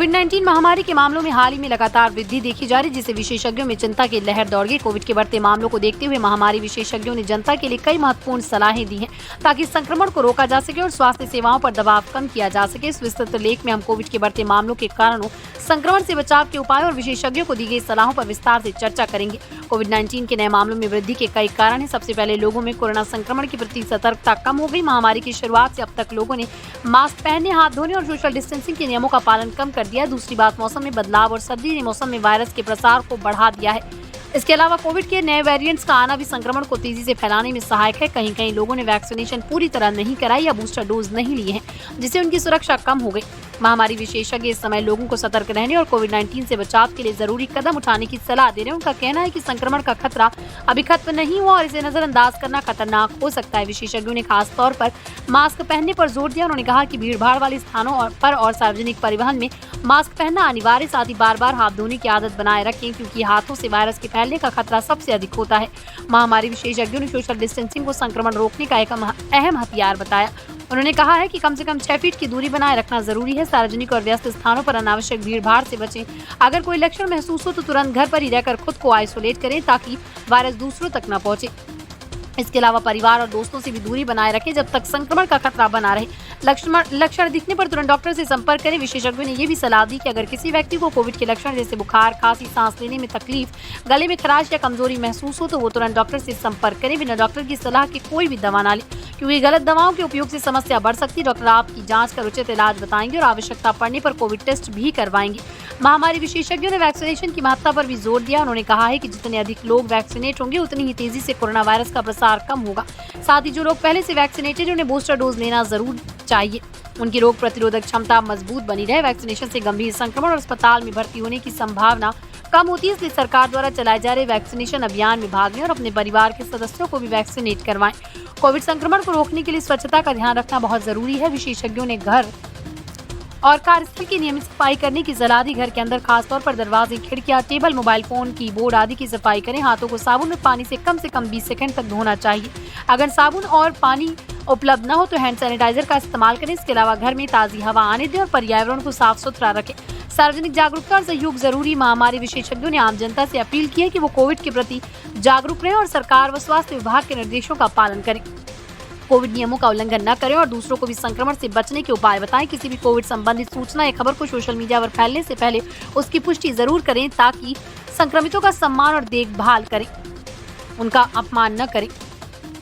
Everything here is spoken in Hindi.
कोविड-19 महामारी के मामलों में हाल ही में लगातार वृद्धि देखी जा रही, जिससे विशेषज्ञों में चिंता की लहर दौड़ गई। कोविड के बढ़ते मामलों को देखते हुए महामारी विशेषज्ञों ने जनता के लिए कई महत्वपूर्ण सलाहें दी हैं ताकि संक्रमण को रोका जा सके और स्वास्थ्य सेवाओं पर दबाव कम किया जा सके। इस विस्तृत लेख में हम कोविड के बढ़ते मामलों के कारणों, संक्रमण से बचाव के उपायों और विशेषज्ञों को दी गई सलाहों पर विस्तार से चर्चा करेंगे। कोविड-19 के नए मामलों में वृद्धि के कई कारण हैं। सबसे पहले लोगों में कोरोना संक्रमण के प्रति सतर्कता कम हो गई। महामारी की शुरुआत से अब तक लोगों ने मास्क पहनने, हाथ धोने और सोशल डिस्टेंसिंग के नियमों का पालन कम कर दिया है। दूसरी बात, मौसम में बदलाव और सर्दी ने मौसम में वायरस के प्रसार को बढ़ा दिया है। इसके अलावा कोविड के नए वेरिएंट्स का आना भी संक्रमण को तेजी से फैलाने में सहायक है। कहीं कहीं लोगों ने वैक्सीनेशन पूरी तरह नहीं कराई या बूस्टर डोज नहीं लिए हैं, जिससे उनकी सुरक्षा कम हो गई। महामारी विशेषज्ञ इस समय लोगों को सतर्क रहने और कोविड-19 से बचाव के लिए जरूरी कदम उठाने की सलाह दे रहे हैं। उनका कहना है कि संक्रमण का खतरा अभी खत्म नहीं हुआ और इसे नजरअंदाज करना खतरनाक हो सकता है। विशेषज्ञों ने खास तौर पर मास्क पहनने पर जोर दिया। उन्होंने कहा कि भीड़भाड़ वाले स्थानों पर और सार्वजनिक परिवहन में मास्क पहनना अनिवार्य, साथ ही बार-बार हाथ धोने की आदत बनाए रखें, क्योंकि हाथों से वायरस के फैलने का खतरा सबसे अधिक होता है। महामारी विशेषज्ञों ने सोशल डिस्टेंसिंग को संक्रमण रोकने का एक अहम हथियार बताया। उन्होंने कहा है कि कम से कम 6 फीट की दूरी बनाए रखना जरूरी है। सार्वजनिक और व्यस्त स्थानों पर अनावश्यक भीड़भाड़ से बचें। अगर कोई लक्षण महसूस हो तो तुरंत घर पर ही रहकर खुद को आइसोलेट करें ताकि वायरस दूसरों तक न पहुंचे। इसके अलावा परिवार और दोस्तों से भी दूरी बनाए रखें जब तक संक्रमण का खतरा बना रहे। लक्षण दिखने पर तुरंत डॉक्टर से संपर्क करें। विशेषज्ञों ने ये भी सलाह दी कि अगर किसी व्यक्ति को कोविड के लक्षण जैसे बुखार, खांसी, सांस लेने में तकलीफ, गले में खराश या कमजोरी महसूस हो तो वो तुरंत डॉक्टर से संपर्क करें। बिना डॉक्टर की सलाह के कोई भी दवा ना लें, क्योंकि गलत दवाओं के उपयोग से समस्या बढ़ सकती है। डॉक्टर आपकी जांच कर उचित इलाज बताएंगे और आवश्यकता पड़ने पर कोविड टेस्ट भी करवाएंगे। महामारी विशेषज्ञों ने वैक्सीनेशन की महत्ता पर भी जोर दिया। उन्होंने कहा है कि जितने अधिक लोग वैक्सीनेट होंगे उतनी ही तेजी से कोरोना वायरस का प्रसार कम होगा। साथ ही जो लोग पहले से वैक्सीनेटेड, उन्हें बूस्टर डोज लेना जरूर चाहिए। उनकी रोग प्रतिरोधक क्षमता मजबूत बनी रहे। वैक्सीनेशन से गंभीर संक्रमण और अस्पताल में भर्ती होने की संभावना कम होती है। इसलिए सरकार द्वारा चलाए जा रहे वैक्सीनेशन अभियान में भाग लें और अपने परिवार के सदस्यों को भी वैक्सीनेट करवाएं। कोविड संक्रमण को रोकने के लिए स्वच्छता का ध्यान रखना बहुत जरूरी है। विशेषज्ञों ने घर और कार्यस्थल की नियमित सफाई करने की सलाह दी। घर के अंदर खासतौर पर दरवाजे, खिड़कियां, टेबल, मोबाइल फोन, कीबोर्ड आदि की सफाई करें। हाथों को साबुन और पानी से कम 20 सेकंड तक धोना चाहिए। अगर साबुन और पानी उपलब्ध न हो तो हैंड सैनिटाइजर का इस्तेमाल करें। इसके अलावा घर में ताज़ी हवा आने दें और पर्यावरण को साफ सुथरा रखें। सार्वजनिक जागरूकता और सहयोग जरूरी। महामारी विशेषज्ञों ने आम जनता से अपील की है कि वो कोविड के प्रति जागरूक रहें और सरकार व स्वास्थ्य विभाग के निर्देशों का पालन करें। कोविड नियमों का उल्लंघन न करें और दूसरों को भी संक्रमण से बचने के उपाय बताएं। किसी भी कोविड संबंधित सूचना या खबर को सोशल मीडिया पर फैलने से पहले उसकी पुष्टि जरूर करें ताकि संक्रमितों का सम्मान और देखभाल करें, उनका अपमान न करें।